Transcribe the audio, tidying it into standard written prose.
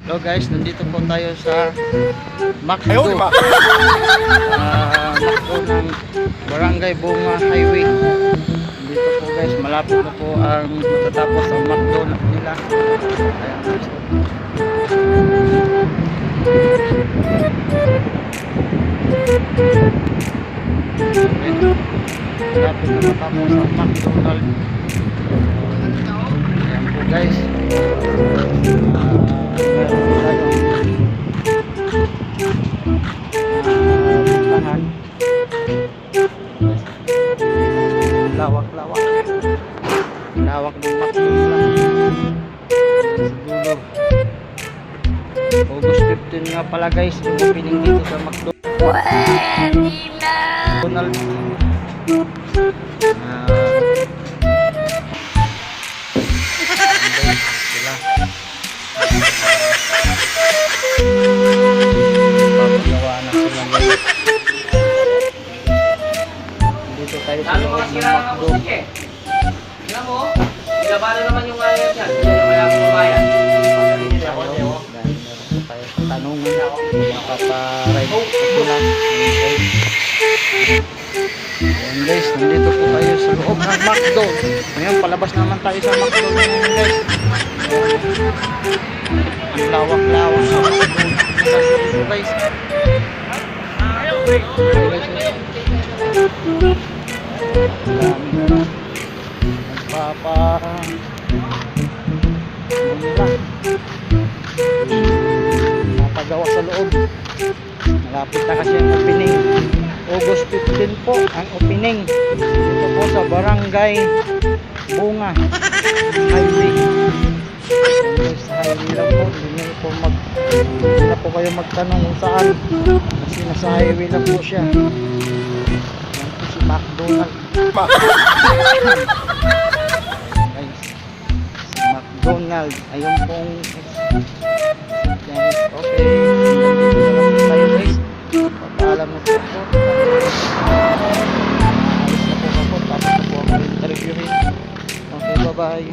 Hello guys, nandito po tayo sa McDo. McDo ng Barangay Bunga Highway. Dito po guys, malapit na po ang matatapos ang McDo nila. Ayan guys. Malapit na matapos ang McDonald. Ayan po guys. Lawak ng McDo lang siguro. August 15 nga pala guys yung opening dito sa McDo. Donald sila papagawa na sila guys. Dito tayo sa loob ng McDo. Alam mo, nilabanan naman yung ayat yan. Hindi naman ako mabayan. Tanungan makapa-ride ito lang. Ayan guys, nandito po tayo sa loob ng McDo. Ngayon, palabas naman tayo sa McDo ngayon guys. Ang lawak-lawak sa McDo. Dito guys. Napagawa sa loob. Malapit na kasi ang opening. August 15 po ang opening dito po sa Barangay Bunga Highway. Sa highway lang po, hindi na po kayo magtanong kung saan, kasi nasa highway lang po siya. Yan po si McDonald. McDonald, ayun pong okay, nandito na lang tayo guys. Papaalam na po po. Alis na po ako, tapos na po ako interviewin. Okay, bye bye.